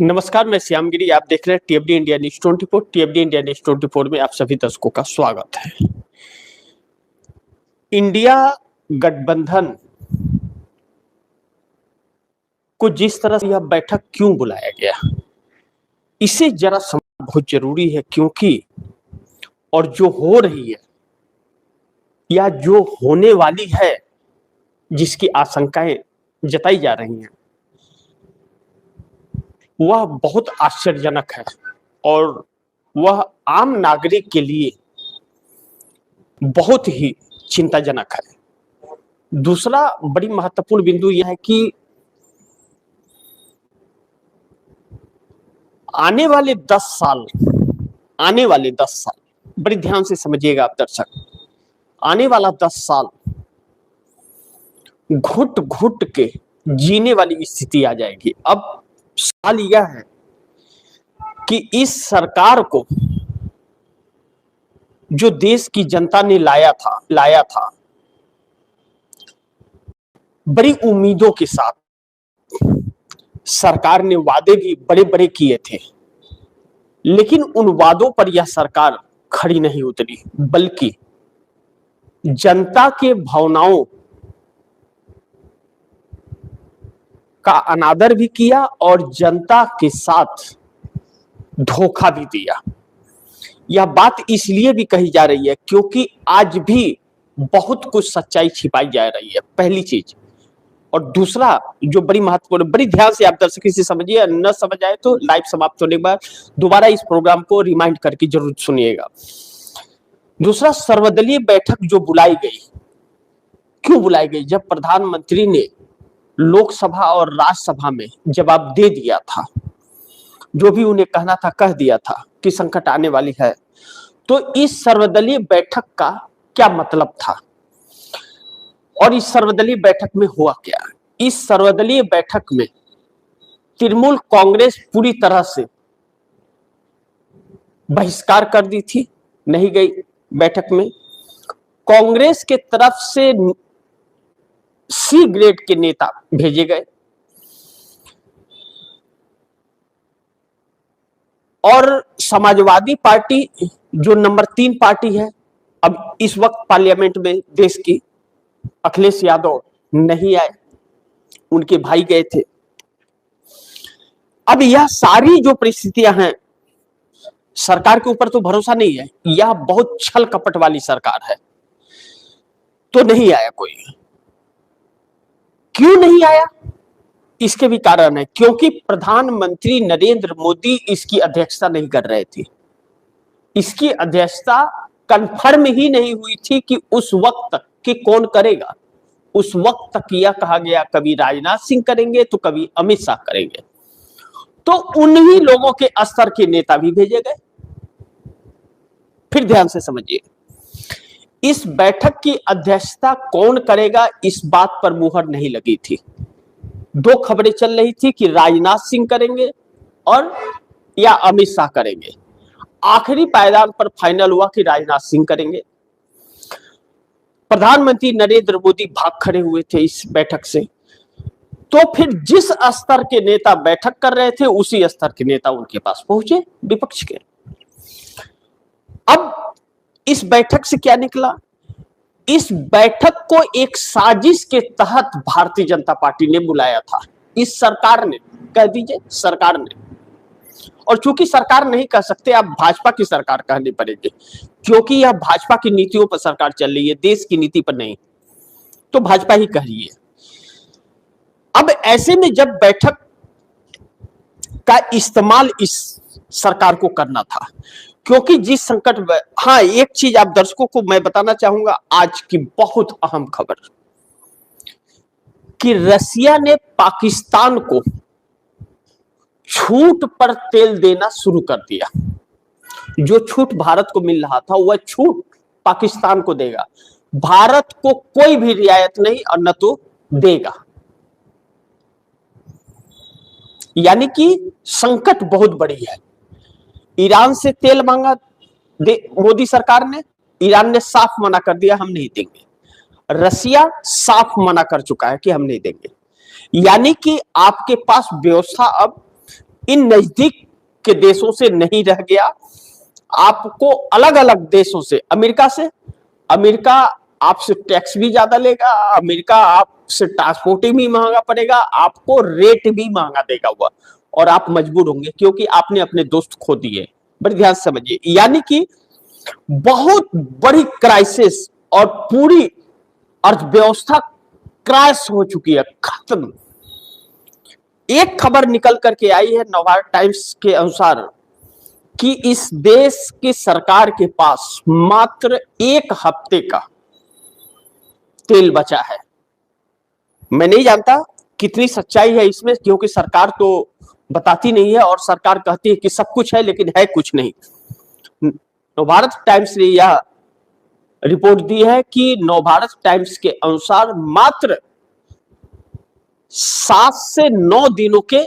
नमस्कार, मैं श्याम गिरी। आप देख रहे हैं टीएफडी इंडिया न्यूज 24। टीएफडी इंडिया न्यूज 24 में आप सभी दर्शकों का स्वागत है। इंडिया गठबंधन को जिस तरह से यह बैठक क्यों बुलाया गया, इसे जरा समझना बहुत जरूरी है, क्योंकि और जो हो रही है या जो होने वाली है, जिसकी आशंकाएं जताई जा रही हैं, वह बहुत आश्चर्यजनक है और वह आम नागरिक के लिए बहुत ही चिंताजनक है। दूसरा बड़ी महत्वपूर्ण बिंदु यह है कि आने वाले 10 साल बड़ी ध्यान से समझिएगा आप दर्शक, आने वाला 10 साल घुट घुट के जीने वाली स्थिति आ जाएगी। अब सवाल यह है कि इस सरकार को जो देश की जनता ने लाया था बड़ी उम्मीदों के साथ। सरकार ने वादे भी बड़े बड़े किए थे, लेकिन उन वादों पर यह सरकार खड़ी नहीं उतरी, बल्कि जनता के भावनाओं का अनादर भी किया और जनता के साथ धोखा भी दिया। यह बात इसलिए भी कही जा रही है क्योंकि आज भी बहुत कुछ सच्चाई छिपाई जा रही है, पहली चीज। और दूसरा जो बड़ी महत्वपूर्ण, बड़ी ध्यान से आप दर्शक इसे समझिए, न समझ आए तो लाइव समाप्त होने के बाद दोबारा इस प्रोग्राम को रिमाइंड करके जरूर सुनिएगा। दूसरा, सर्वदलीय बैठक जो बुलाई गई, क्यों बुलाई गई? जब प्रधानमंत्री ने लोकसभा और राज्यसभा में जवाब दे दिया था, जो भी उन्हें कहना था कह दिया था कि संकट आने वाली है, तो इस सर्वदलीय बैठक का क्या मतलब था और इस सर्वदलीय बैठक में हुआ क्या? इस सर्वदलीय बैठक में तृणमूल कांग्रेस पूरी तरह से बहिष्कार कर दी थी, नहीं गई बैठक में। कांग्रेस के तरफ से सी ग्रेड के नेता भेजे गए और समाजवादी पार्टी जो नंबर 3 पार्टी है अब इस वक्त पार्लियामेंट में देश की, अखिलेश यादव नहीं आए, उनके भाई गए थे। अब यह सारी जो परिस्थितियां हैं, सरकार के ऊपर तो भरोसा नहीं है, यह बहुत छल कपट वाली सरकार है, तो नहीं आया कोई। क्यों नहीं आया? इसके भी कारण है, क्योंकि प्रधानमंत्री नरेंद्र मोदी इसकी अध्यक्षता नहीं कर रहे थे। इसकी अध्यक्षता कंफर्म ही नहीं हुई थी कि उस वक्त तक कि कौन करेगा। उस वक्त तक यह कहा गया कभी राजनाथ सिंह करेंगे तो कभी अमित शाह करेंगे, तो उन्हीं लोगों के स्तर के नेता भी भेजे गए। फिर ध्यान से समझिए, इस बैठक की अध्यक्षता कौन करेगा, इस बात पर मुहर नहीं लगी थी। 2 खबरें चल रही थी कि राजनाथ सिंह करेंगे और या अमित शाह करेंगे। आखिरी पायदान पर फाइनल हुआ कि राजनाथ सिंह करेंगे। प्रधानमंत्री नरेंद्र मोदी भाग खड़े हुए थे इस बैठक से, तो फिर जिस स्तर के नेता बैठक कर रहे थे उसी स्तर के नेता उनके पास पहुंचे, विपक्ष के। अब इस बैठक से क्या निकला? इस बैठक को एक साजिश के तहत भारतीय जनता पार्टी ने बुलाया था। इस सरकार ने, कह दीजिए सरकार ने, और चूंकि सरकार नहीं कह सकते, आप भाजपा की सरकार कहनी पड़ेगी, क्योंकि यह भाजपा की नीतियों पर सरकार चल रही है, देश की नीति पर नहीं, तो भाजपा ही कह रही है। अब ऐसे में जब बैठक का इस्तेमाल इस सरकार को करना था, क्योंकि जिस संकट, हाँ एक चीज आप दर्शकों को मैं बताना चाहूंगा, आज की बहुत अहम खबर कि रसिया ने पाकिस्तान को छूट पर तेल देना शुरू कर दिया। जो छूट भारत को मिल रहा था वह छूट पाकिस्तान को देगा, भारत को कोई भी रियायत नहीं और न तो देगा। यानी कि संकट बहुत बड़ी है। ईरान से तेल मांगा मोदी सरकार ने, ईरान ने साफ मना कर दिया हम नहीं देंगे। रसिया साफ मना कर चुका है कि हम नहीं देंगे। यानी कि आपके पास व्यवस्था अब इन नजदीक के देशों से नहीं रह गया। आपको अलग अलग देशों से, अमेरिका आपसे टैक्स भी ज्यादा लेगा, अमेरिका आपसे ट्रांसपोर्टिंग भी महंगा पड़ेगा, आपको रेट भी महंगा देगा हुआ, और आप मजबूर होंगे क्योंकि आपने अपने दोस्त खो दिए। बड़ी ध्यान से समझिए, यानी कि बहुत बड़ी क्राइसिस और पूरी अर्थव्यवस्था क्रैश हो चुकी है, खत्म। एक खबर निकल करके आई है नवभारत टाइम्स के अनुसार कि इस देश की सरकार के पास मात्र 1 हफ्ते का तेल बचा है। मैं नहीं जानता कितनी सच्चाई है इसमें, क्योंकि सरकार तो बताती नहीं है और सरकार कहती है कि सब कुछ है, लेकिन है कुछ नहीं। नवभारत टाइम्स ने यह रिपोर्ट दी है कि नवभारत टाइम्स के अनुसार मात्र 7 से 9 दिनों के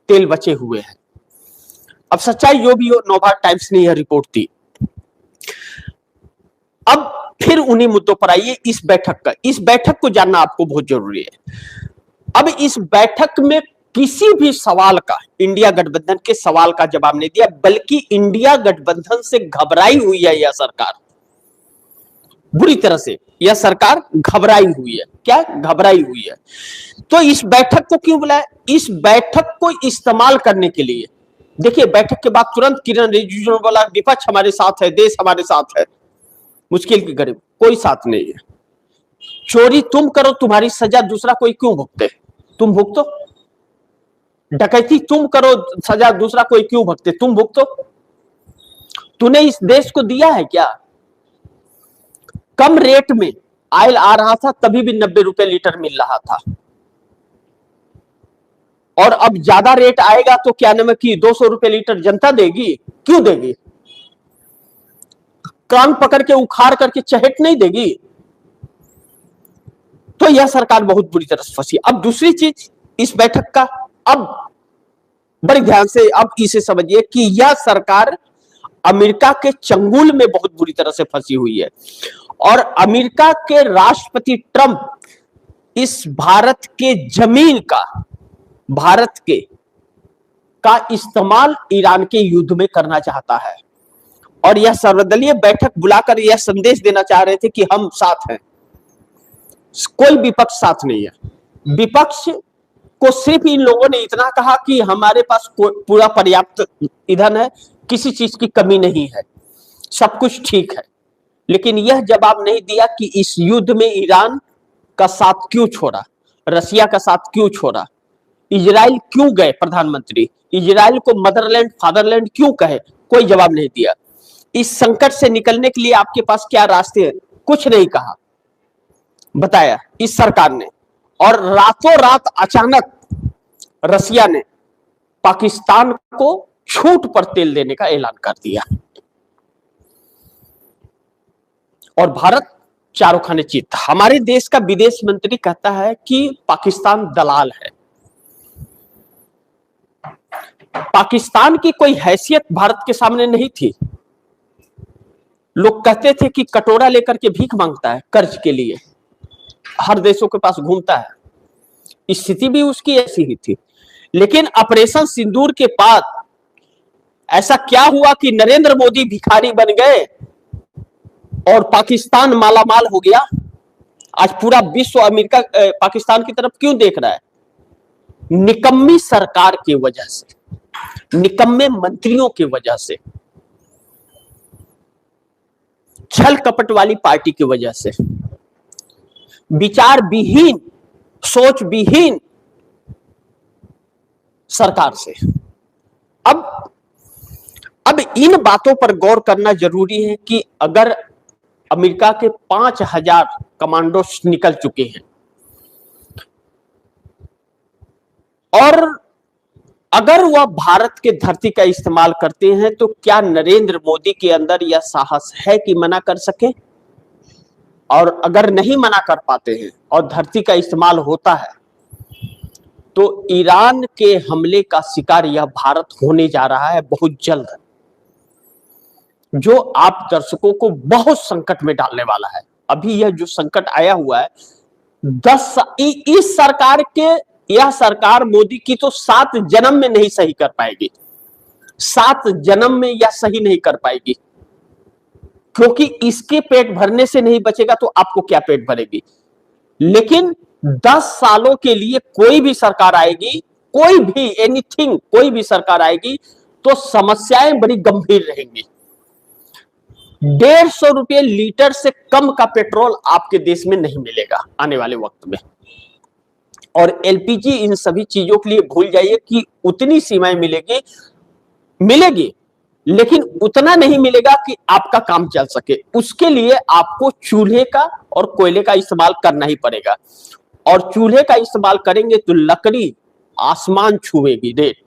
तेल बचे हुए हैं। अब सच्चाई जो भी हो, नवभारत टाइम्स ने यह रिपोर्ट दी। अब फिर उन्हीं मुद्दों पर आइए, इस बैठक को जानना आपको बहुत जरूरी है। अब इस बैठक में किसी भी सवाल का, इंडिया गठबंधन के सवाल का जवाब नहीं दिया, बल्कि इंडिया गठबंधन से घबराई हुई है यह सरकार, बुरी तरह से यह सरकार घबराई हुई है। क्या घबराई हुई है? तो इस बैठक को क्यों बुलाया? इस बैठक को इस्तेमाल करने के लिए। देखिए, बैठक के बाद तुरंत किरण रिजिजू ने बोला विपक्ष हमारे साथ है, देश हमारे साथ है, मुश्किल की घड़ी में कोई साथ नहीं है। चोरी तुम करो, तुम्हारी सजा दूसरा कोई क्यों भुगते? तुम भुगतो। डकैती तुम करो, सजा दूसरा कोई क्यों भुगते? तुम भुगतो। तूने इस देश को दिया है क्या? कम रेट में ऑयल आ रहा था, तभी भी 90 रुपए लीटर मिल रहा था, और अब ज्यादा रेट आएगा तो क्या नाम है कि 200 रुपए लीटर जनता देगी? क्यों देगी? कान पकड़ के उखाड़ करके चहेट नहीं देगी? तो यह सरकार बहुत बुरी तरह से फंसी। अब दूसरी चीज इस बैठक का, अब बड़ी ध्यान से अब इसे समझिए कि यह सरकार अमेरिका के चंगुल में बहुत बुरी तरह से फंसी हुई है, और अमेरिका के राष्ट्रपति ट्रंप इस भारत के जमीन का, भारत के का इस्तेमाल ईरान के युद्ध में करना चाहता है, और यह सर्वदलीय बैठक बुलाकर यह संदेश देना चाह रहे थे कि हम साथ हैं, कोई विपक्ष साथ नहीं है। विपक्ष को सिर्फ इन लोगों ने इतना कहा कि हमारे पास पूरा पर्याप्त ईंधन है, किसी चीज की कमी नहीं है, सब कुछ ठीक है, लेकिन यह जवाब नहीं दिया कि इस युद्ध में ईरान का साथ क्यों छोड़ा, रसिया का साथ क्यों छोड़ा, इजराइल क्यों गए प्रधानमंत्री, इजराइल को मदरलैंड फादरलैंड क्यों कहे? कोई जवाब नहीं दिया। इस संकट से निकलने के लिए आपके पास क्या रास्ते हैं? कुछ नहीं कहा, बताया इस सरकार ने। और रातों रात अचानक रसिया ने पाकिस्तान को छूट पर तेल देने का ऐलान कर दिया, और भारत चारों खाने चित। हमारे देश का विदेश मंत्री कहता है कि पाकिस्तान दलाल है। पाकिस्तान की कोई हैसियत भारत के सामने नहीं थी। लोग कहते थे कि कटोरा लेकर के भीख मांगता है कर्ज के लिए, हर देशों के पास घूमता है। स्थिति भी उसकी ऐसी ही थी। लेकिन ऑपरेशन सिंदूर के बाद ऐसा क्या हुआ कि नरेंद्र मोदी भिखारी बन गए और पाकिस्तान मालामाल हो गया? आज पूरा विश्व अमेरिका पाकिस्तान की तरफ क्यों देख रहा है? निकम्मी सरकार की वजह से, निकम्मे मंत्रियों की वजह से, छल कपट वाली पार्टी की वजह से, विचार विहीन, सोच विहीन सरकार से। अब इन बातों पर गौर करना जरूरी है कि अगर अमेरिका के 5000 कमांडो निकल चुके हैं, और अगर वह भारत के धरती का इस्तेमाल करते हैं, तो क्या नरेंद्र मोदी के अंदर यह साहस है कि मना कर सके? और अगर नहीं मना कर पाते हैं और धरती का इस्तेमाल होता है, तो ईरान के हमले का शिकार यह भारत होने जा रहा है बहुत जल्द, जो आप दर्शकों को बहुत संकट में डालने वाला है। अभी यह जो संकट आया हुआ है, इस सरकार के यह सरकार मोदी की तो 7 जन्म में नहीं सही कर पाएगी, 7 जन्म में यह सही नहीं कर पाएगी, क्योंकि इसके पेट भरने से नहीं बचेगा तो आपको क्या पेट भरेगी। लेकिन 10 सालों के लिए कोई भी सरकार आएगी, कोई भी एनीथिंग, कोई भी सरकार आएगी तो समस्याएं बड़ी गंभीर रहेंगी। 150 रुपये लीटर से कम का पेट्रोल आपके देश में नहीं मिलेगा आने वाले वक्त में। और एलपीजी, इन सभी चीजों के लिए भूल जाइए कि उतनी सीमाएं मिलेगी, लेकिन उतना नहीं मिलेगा कि आपका काम चल सके। उसके लिए आपको चूल्हे का और कोयले का इस्तेमाल करना ही पड़ेगा, और चूल्हे का इस्तेमाल करेंगे तो लकड़ी आसमान छुएगी रेट,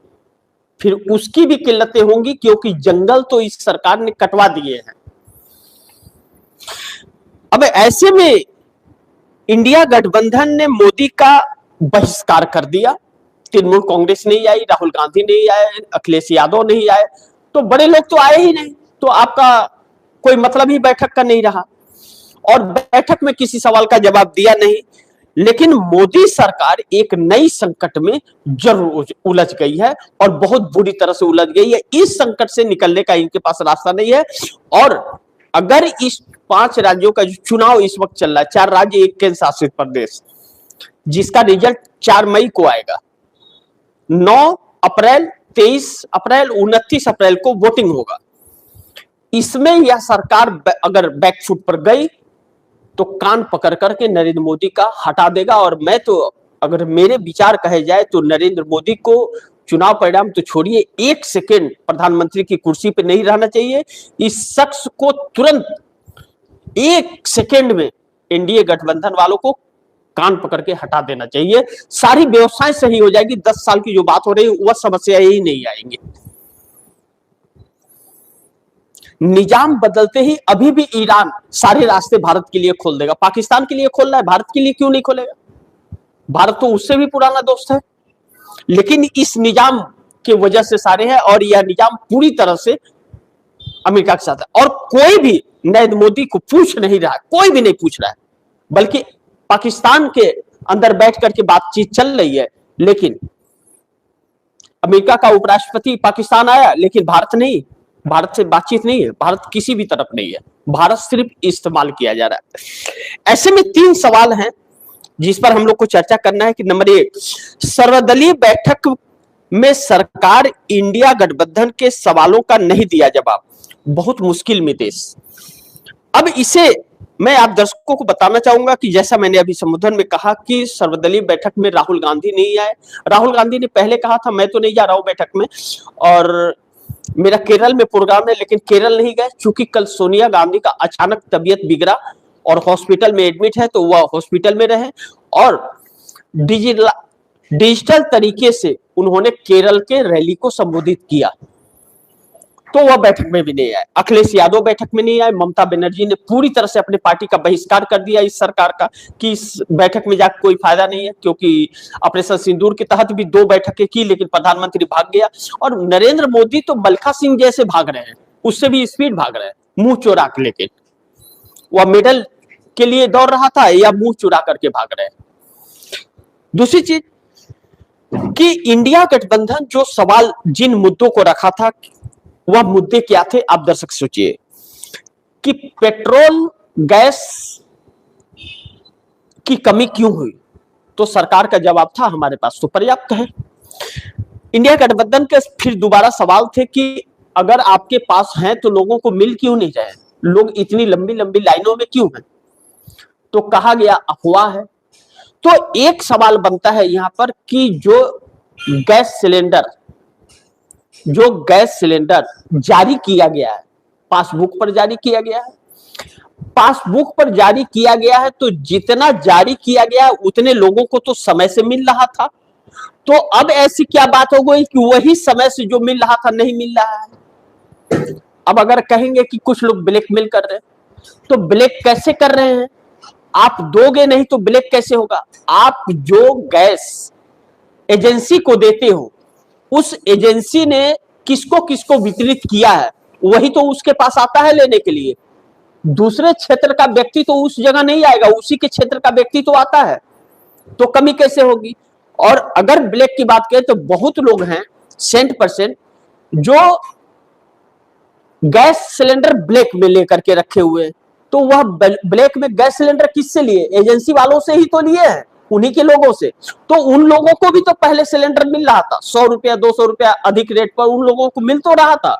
फिर उसकी भी किल्लतें होंगी, क्योंकि जंगल तो इस सरकार ने कटवा दिए हैं। अब ऐसे में इंडिया गठबंधन ने मोदी का बहिष्कार कर दिया। तृणमूल कांग्रेस नहीं आई, राहुल गांधी नहीं आए, अखिलेश यादव नहीं आए, तो बड़े लोग तो आए ही नहीं, तो आपका कोई मतलब ही बैठक का नहीं रहा, और बैठक में किसी सवाल का जवाब दिया नहीं। लेकिन मोदी सरकार एक नई संकट में जरूर उलझ गई है, और बहुत बुरी तरह से उलझ गई है। इस संकट से निकलने का इनके पास रास्ता नहीं है। और अगर इस 5 राज्यों का जो चुनाव इस वक्त चल रहा है, 4 राज्य, 1 केंद्र शासित प्रदेश, जिसका रिजल्ट 4 मई को आएगा, 9 अप्रैल, 23 अप्रैल, 29 अप्रैल को वोटिंग होगा। इसमें यह सरकार अगर बैकफुट पर गई तो कान पकड़ करके नरेंद्र मोदी का हटा देगा। और मैं तो, अगर मेरे विचार कहे जाए तो नरेंद्र मोदी को चुनाव परिणाम तो छोड़िए, 1 सेकेंड प्रधानमंत्री की कुर्सी पे नहीं रहना चाहिए। इस शख्स को तुरंत 1 सेकेंड में एनडीए गठबंधन वालों को कान पकड़ के हटा देना चाहिए। सारी व्यवस्थाएं सही हो जाएगी। 10 साल की जो बात हो रही है वह समस्या ही नहीं आएंगी। निजाम बदलते ही अभी भी ईरान सारे रास्ते भारत के लिए खोल देगा। पाकिस्तान के लिए खोल रहा है, भारत के लिए क्यों नहीं खोलेगा? भारत तो उससे भी पुराना दोस्त है। लेकिन इस निजाम की वजह से सारे हैं, और यह निजाम पूरी तरह से अमेरिका के साथ है। और कोई भी नरेंद्र मोदी को पूछ नहीं रहा है, कोई भी नहीं पूछ रहा है, बल्कि पाकिस्तान के अंदर बैठ करके बातचीत चल रही है। लेकिन अमेरिका का उपराष्ट्रपति पाकिस्तान आया, लेकिन भारत नहीं, भारत से बातचीत नहीं है, भारत किसी भी तरफ नहीं है, भारत सिर्फ इस्तेमाल किया जा रहा है। ऐसे में 3 सवाल हैं जिस पर हम लोग को चर्चा करना है कि नंबर 1, सर्वदलीय बैठक में सरकार इंडिया गठबंधन के सवालों का नहीं दिया जवाब, बहुत मुश्किल में देश। अब इसे मैं आप दर्शकों को बताना चाहूंगा कि जैसा मैंने अभी संबोधन में कहा कि सर्वदलीय बैठक में राहुल गांधी नहीं आए। राहुल गांधी ने पहले कहा था मैं तो नहीं जा रहा हूं बैठक में, और मेरा केरल में प्रोग्राम है, लेकिन केरल नहीं गए क्योंकि कल सोनिया गांधी का अचानक तबीयत बिगड़ा और हॉस्पिटल में एडमिट है, तो वह हॉस्पिटल में रहे। और डिजिटल तरीके से उन्होंने केरल के रैली को संबोधित किया, तो वह बैठक में भी नहीं आए। अखिलेश यादव बैठक में नहीं आए। ममता बनर्जी ने पूरी तरह से अपनी पार्टी का बहिष्कार कर दिया इस सरकार का कि इस बैठक में जाकर कोई फायदा नहीं है, क्योंकि ऑपरेशन सिंदूर के तहत भी 2 बैठकें की, लेकिन प्रधानमंत्री भाग गया। और नरेंद्र मोदी तो मलखा सिंह जैसे भाग रहे हैं, उससे भी स्पीड भाग रहे हैं, मुंह चुरा के। लेकिन वह मेडल के लिए दौड़ रहा था या मुंह चुरा करके भाग रहे हैं। दूसरी चीज कि इंडिया गठबंधन जो सवाल, जिन मुद्दों को रखा था, वह मुद्दे क्या थे? आप दर्शक सोचिए कि पेट्रोल गैस की कमी क्यों हुई, तो सरकार का जवाब था हमारे पास तो पर्याप्त है। इंडिया गठबंधन के फिर दोबारा सवाल थे कि अगर आपके पास है तो लोगों को मिल क्यों नहीं रहे, लोग इतनी लंबी लंबी लाइनों में क्यों हैं? तो कहा गया अफवाह है। तो एक सवाल बनता है यहां पर कि जो गैस सिलेंडर जारी किया गया है, पासबुक पर जारी किया गया है, पासबुक पर जारी किया गया है, तो जितना जारी किया गया है उतने लोगों को तो समय से मिल रहा था। तो अब ऐसी क्या बात हो गई कि वही समय से जो मिल रहा था नहीं मिल रहा है? अब अगर कहेंगे कि कुछ लोग ब्लैकमेल कर रहे हैं, तो ब्लैक कैसे कर रहे हैं? आप दोगे नहीं तो ब्लैक कैसे होगा? आप जो गैस एजेंसी को देते हो, उस एजेंसी ने किसको किसको वितरित किया है, वही तो उसके पास आता है लेने के लिए। दूसरे क्षेत्र का व्यक्ति तो उस जगह नहीं आएगा, उसी के क्षेत्र का व्यक्ति तो आता है, तो कमी कैसे होगी? और अगर ब्लैक की बात करें तो बहुत लोग हैं, 100%, जो गैस सिलेंडर ब्लैक में लेकर के रखे हुए। तो वह ब्लैक में गैस सिलेंडर किससे लिए? एजेंसी वालों से ही तो लिए हैं, उन्हीं के लोगों से। तो उन लोगों को भी तो पहले सिलेंडर मिल रहा था 100 रुपया 200 रुपया अधिक रेट पर, उन लोगों को मिल तो रहा था,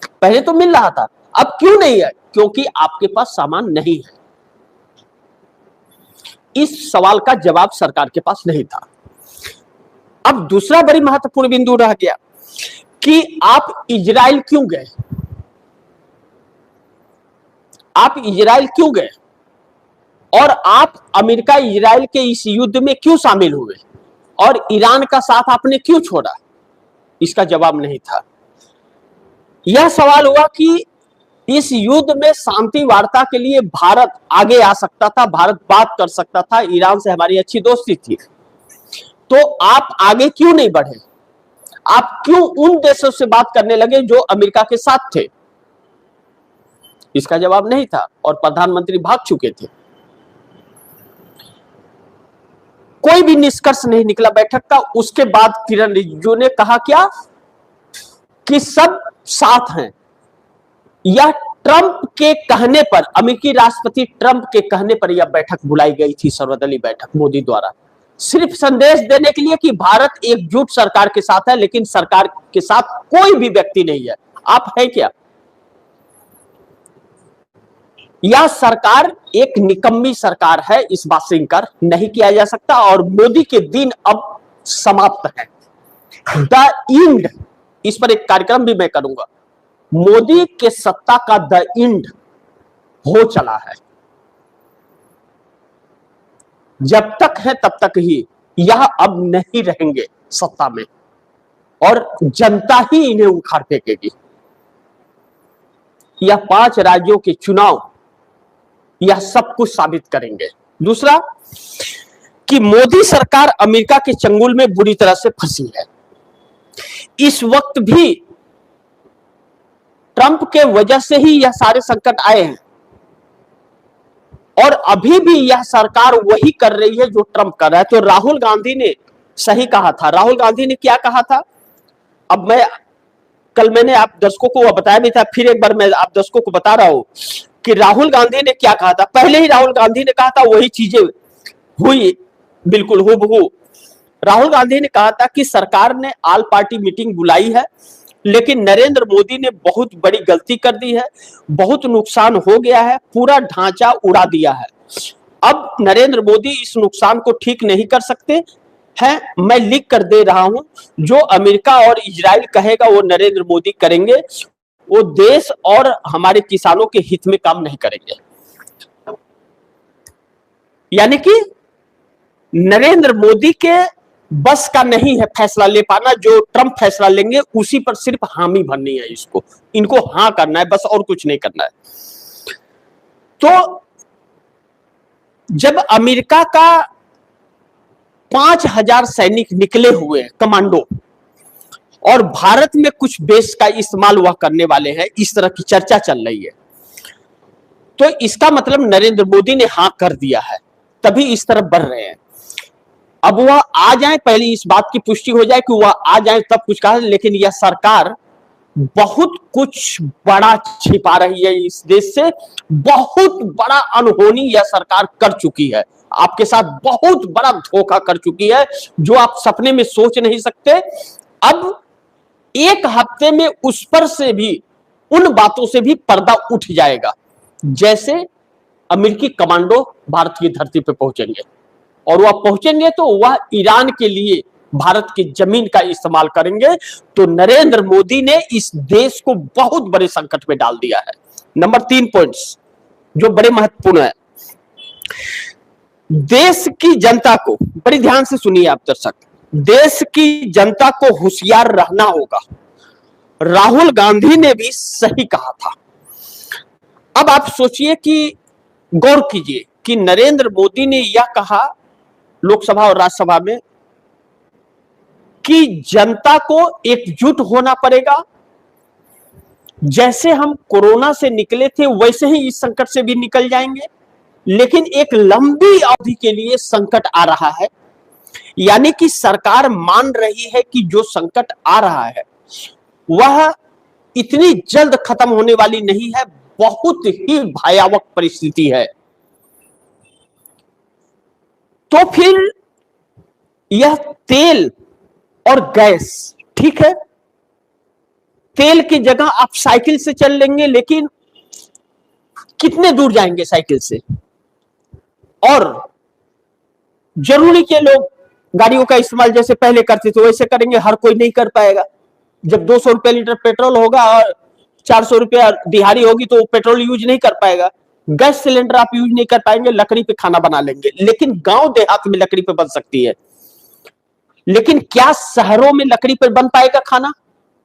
पहले तो मिल रहा था। अब क्यों नहीं है? क्योंकि आपके पास सामान नहीं है। इस सवाल का जवाब सरकार के पास नहीं था। अब दूसरा बड़ी महत्वपूर्ण बिंदु रह गया कि आप इजराइल क्यों गए? आप इजराइल क्यों गए और आप अमेरिका इजराइल के इस युद्ध में क्यों शामिल हुए और ईरान का साथ आपने क्यों छोड़ा? इसका जवाब नहीं था। यह सवाल हुआ कि इस युद्ध में शांति वार्ता के लिए भारत आगे आ सकता था, भारत बात कर सकता था, ईरान से हमारी अच्छी दोस्ती थी। तो आप आगे क्यों नहीं बढ़े? आप क्यों उन देशों से बात करने लगे जो अमेरिका के साथ थे? इसका जवाब नहीं था और प्रधानमंत्री भाग चुके थे। कोई भी निष्कर्ष नहीं निकला बैठक का। उसके बाद किरण रिजिजू ने कहा क्या कि सब साथ हैं। यह ट्रंप के कहने पर, अमेरिकी राष्ट्रपति ट्रंप के कहने पर यह बैठक बुलाई गई थी, सर्वदलीय बैठक मोदी द्वारा, सिर्फ संदेश देने के लिए कि भारत एकजुट सरकार के साथ है, लेकिन सरकार के साथ कोई भी व्यक्ति नहीं है। आप है क्या? यह सरकार एक निकम्मी सरकार है, इस बात से इनकार नहीं किया जा सकता। और मोदी के दिन अब समाप्त है। द एंड, इस पर एक कार्यक्रम भी मैं करूंगा। मोदी के सत्ता का द एंड हो चला है। जब तक है तब तक ही, यह अब नहीं रहेंगे सत्ता में और जनता ही इन्हें उखाड़ फेंकेगी। यह 5 राज्यों के चुनाव यह सब कुछ साबित करेंगे। दूसरा कि मोदी सरकार अमेरिका के चंगुल में बुरी तरह से फंसी है। इस वक्त भी ट्रंप के वजह से ही यह सारे संकट आए हैं और अभी भी यह सरकार वही कर रही है जो ट्रंप कर रहा है। तो राहुल गांधी ने सही कहा था। राहुल गांधी ने क्या कहा था? अब कल मैंने आप दर्शकों को वह बताया भी था, फिर एक बार मैं आप दर्शकों को बता रहा हूं कि राहुल गांधी ने क्या कहा था। पहले ही राहुल गांधी ने कहा था, वही चीजें हुई बिल्कुल हूबहू। राहुल गांधी ने कहा था कि सरकार ने ऑल पार्टी मीटिंग बुलाई है, लेकिन नरेंद्र मोदी ने बहुत बड़ी गलती कर दी है, बहुत नुकसान हो गया है, पूरा ढांचा उड़ा दिया है। अब नरेंद्र मोदी इस नुकसान को ठीक नहीं कर सकते हैं। मैं लिख कर दे रहा हूं, जो अमेरिका और इजराइल कहेगा वो नरेंद्र मोदी करेंगे। वो देश और हमारे किसानों के हित में काम नहीं करेंगे। यानी कि नरेंद्र मोदी के बस का नहीं है फैसला ले पाना। जो ट्रंप फैसला लेंगे उसी पर सिर्फ हामी भरनी है, इनको हां करना है बस, और कुछ नहीं करना है। तो जब अमेरिका का 5000 सैनिक निकले हुए कमांडो और भारत में कुछ बेस का इस्तेमाल वह करने वाले हैं, इस तरह की चर्चा चल रही है, तो इसका मतलब नरेंद्र मोदी ने हां कर दिया है, तभी इस तरफ बढ़ रहे हैं। अब वह आ जाए, पहले इस बात की पुष्टि हो जाए कि वह आ जाए तब कुछ कहा। लेकिन यह सरकार बहुत कुछ बड़ा छिपा रही है इस देश से। बहुत बड़ा अनहोनी यह सरकार कर चुकी है, आपके साथ बहुत बड़ा धोखा कर चुकी है, जो आप सपने में सोच नहीं सकते। अब एक हफ्ते में उस पर से भी, उन बातों से भी पर्दा उठ जाएगा। जैसे अमेरिकी कमांडो भारत की धरती पर पहुंचेंगे, और वह पहुंचेंगे तो वह ईरान के लिए भारत की जमीन का इस्तेमाल करेंगे। तो नरेंद्र मोदी ने इस देश को बहुत बड़े संकट में डाल दिया है। नंबर 3 पॉइंट्स जो बड़े महत्वपूर्ण है। देश की जनता को, बड़ी ध्यान से सुनिए आप दर्शक, देश की जनता को होशियार रहना होगा। राहुल गांधी ने भी सही कहा था। अब आप सोचिए कि, गौर कीजिए कि नरेंद्र मोदी ने यह कहा लोकसभा और राज्यसभा में कि जनता को एकजुट होना पड़ेगा। जैसे हम कोरोना से निकले थे वैसे ही इस संकट से भी निकल जाएंगे, लेकिन एक लंबी अवधि के लिए संकट आ रहा है। यानी कि सरकार मान रही है कि जो संकट आ रहा है वह इतनी जल्द खत्म होने वाली नहीं है, बहुत ही भयावह परिस्थिति है। तो फिर यह तेल और गैस, ठीक है, तेल की जगह आप साइकिल से चल लेंगे, लेकिन कितने दूर जाएंगे साइकिल से? और जरूरी के लोग गाड़ियों का इस्तेमाल जैसे पहले करते थे वैसे करेंगे, हर कोई नहीं कर पाएगा। जब 200 रुपया लीटर पेट्रोल होगा और 400 रुपया दिहाड़ी होगी तो पेट्रोल यूज नहीं कर पाएगा। गैस सिलेंडर आप यूज नहीं कर पाएंगे, लकड़ी पे खाना बना लेंगे। लेकिन गांव देहात में लकड़ी पे बन सकती है, लेकिन क्या शहरों में लकड़ी पर बन पाएगा खाना?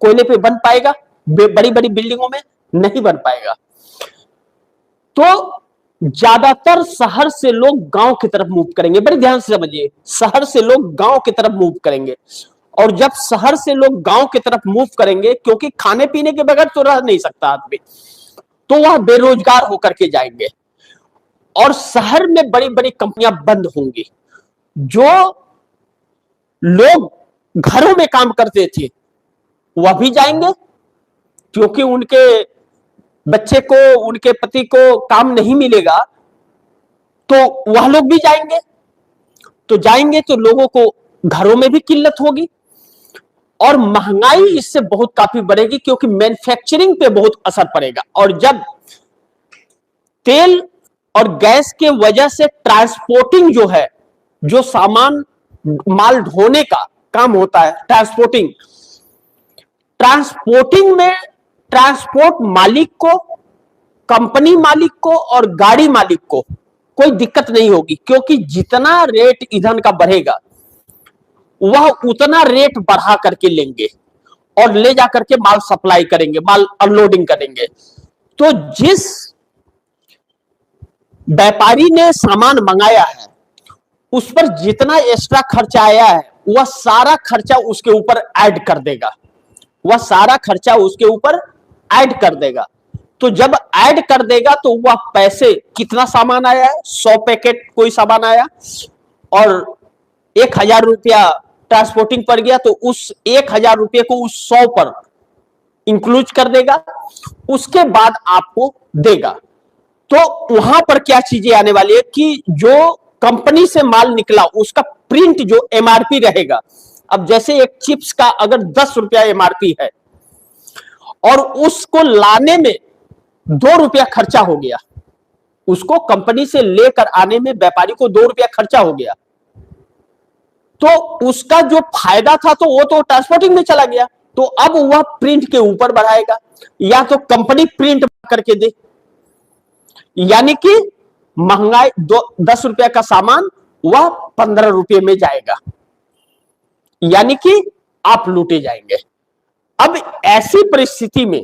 कोयले पे बन पाएगा? बड़ी बड़ी बिल्डिंगों में नहीं बन पाएगा। तो ज्यादातर शहर से लोग गांव की तरफ मूव करेंगे। बड़ी ध्यान से समझिए, शहर से लोग गांव की तरफ मूव करेंगे। और जब शहर से लोग गांव की तरफ मूव करेंगे, क्योंकि खाने पीने के बगैर तो रह नहीं सकता आदमी, तो वह बेरोजगार होकर के जाएंगे और शहर में बड़ी बड़ी कंपनियां बंद होंगी। जो लोग घरों में काम करते थे वह भी जाएंगे, क्योंकि उनके बच्चे को, उनके पति को काम नहीं मिलेगा, तो वह लोग भी जाएंगे। तो जाएंगे तो लोगों को घरों में भी किल्लत होगी और महंगाई इससे बहुत काफी बढ़ेगी, क्योंकि मैन्युफैक्चरिंग पे बहुत असर पड़ेगा। और जब तेल और गैस के वजह से ट्रांसपोर्टिंग जो है, जो सामान माल ढोने का काम होता है, ट्रांसपोर्टिंग में ट्रांसपोर्ट मालिक को, कंपनी मालिक को और गाड़ी मालिक को कोई दिक्कत नहीं होगी, क्योंकि जितना रेट ईंधन का बढ़ेगा वह उतना रेट बढ़ा करके लेंगे और ले जाकर के माल सप्लाई करेंगे, माल अनलोडिंग करेंगे। तो जिस व्यापारी ने सामान मंगाया है उस पर जितना एक्स्ट्रा खर्चा आया है वह सारा खर्चा उसके ऊपर ऐड कर देगा, वह सारा खर्चा उसके ऊपर ऐड कर देगा। तो जब ऐड कर देगा तो वह पैसे, कितना सामान आया है, 100 पैकेट कोई सामान आया और 1000 रुपया ट्रांसपोर्टिंग पर गया, तो उस 1000 रुपये को उस 100 पर इंक्लूड कर देगा, उसके बाद आपको देगा। तो वहां पर क्या चीजें आने वाली है कि जो कंपनी से माल निकला उसका प्रिंट जो एमआरपी रहेगा, अब जैसे एक चिप्स का अगर 10 रुपया एमआरपी है और उसको लाने में 2 रुपया खर्चा हो गया, उसको कंपनी से लेकर आने में व्यापारी को 2 रुपया खर्चा हो गया, तो उसका जो फायदा था तो वो तो ट्रांसपोर्टिंग में चला गया। तो अब वह प्रिंट के ऊपर बढ़ाएगा, या तो कंपनी प्रिंट करके दे, यानी कि महंगाई 10 रुपया का सामान वह 15 रुपये में जाएगा, यानी कि आप लूटे जाएंगे। अब ऐसी परिस्थिति में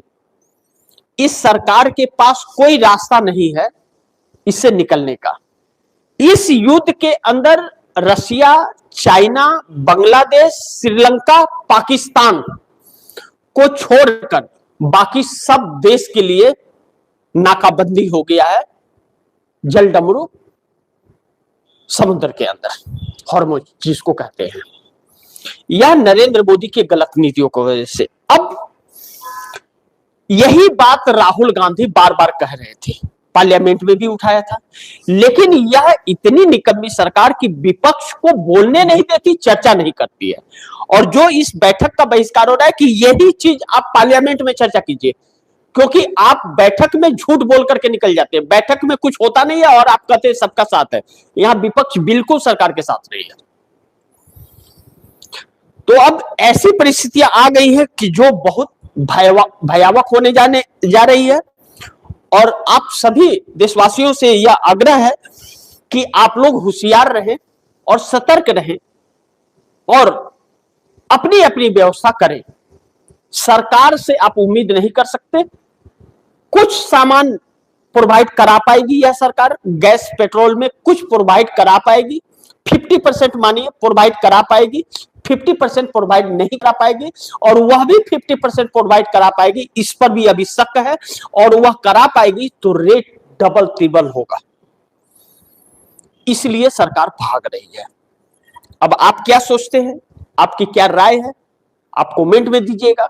इस सरकार के पास कोई रास्ता नहीं है इससे निकलने का। इस युद्ध के अंदर रशिया, चाइना, बांग्लादेश, श्रीलंका, पाकिस्तान को छोड़कर बाकी सब देश के लिए नाकाबंदी हो गया है जल डमरू समुद्र के अंदर, हॉर्मुज जिसको कहते हैं। यह नरेंद्र मोदी के गलत नीतियों की वजह से। अब यही बात राहुल गांधी बार बार कह रहे थे, पार्लियामेंट में भी उठाया था, लेकिन यह इतनी निकम्मी सरकार की विपक्ष को बोलने नहीं देती, चर्चा नहीं करती है। और जो इस बैठक का बहिष्कार हो रहा है कि यही चीज आप पार्लियामेंट में चर्चा कीजिए, क्योंकि आप बैठक में झूठ बोल करके निकल जाते हैं, बैठक में कुछ होता नहीं है और आप कहते हैं सबका साथ है। यहां विपक्ष बिल्कुल सरकार के साथ नहीं है। तो अब ऐसी परिस्थितियां आ गई है कि जो बहुत भयावह होने जा रही है। और आप सभी देशवासियों से यह आग्रह है कि आप लोग होशियार रहें और सतर्क रहें और अपनी अपनी व्यवस्था करें। सरकार से आप उम्मीद नहीं कर सकते, कुछ सामान प्रोवाइड करा पाएगी यह सरकार, गैस पेट्रोल में कुछ प्रोवाइड करा पाएगी, 50% मानिए प्रोवाइड करा पाएगी, 50% प्रोवाइड नहीं करा पाएगी, और वह भी 50% प्रोवाइड करा पाएगी इस पर भी अभी शक है, और वह करा पाएगी तो रेट डबल ट्रिपल होगा। इसलिए सरकार भाग रही है। अब आप क्या सोचते हैं, आपकी क्या राय है, आप कमेंट में दीजिएगा।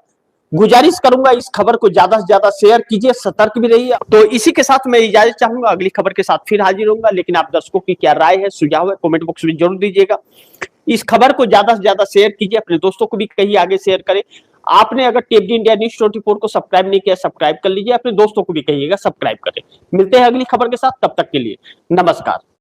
गुजारिश करूंगा इस खबर को ज्यादा से ज्यादा शेयर कीजिए, सतर्क भी रहिए। तो इसी के साथ मैं इजाजत चाहूंगा, अगली खबर के साथ फिर हाजिर होऊंगा। लेकिन आप दर्शकों की क्या राय है, सुझाव है, कमेंट बॉक्स में जरूर दीजिएगा। इस खबर को ज्यादा से ज्यादा शेयर कीजिए, अपने दोस्तों को भी कहिए आगे शेयर करें। आपने अगर टीएफडी इंडिया न्यूज़ 24 को सब्सक्राइब नहीं किया, सब्सक्राइब कर लीजिए, अपने दोस्तों को भी कहिएगा सब्सक्राइब करें। मिलते हैं अगली खबर के साथ, तब तक के लिए नमस्कार।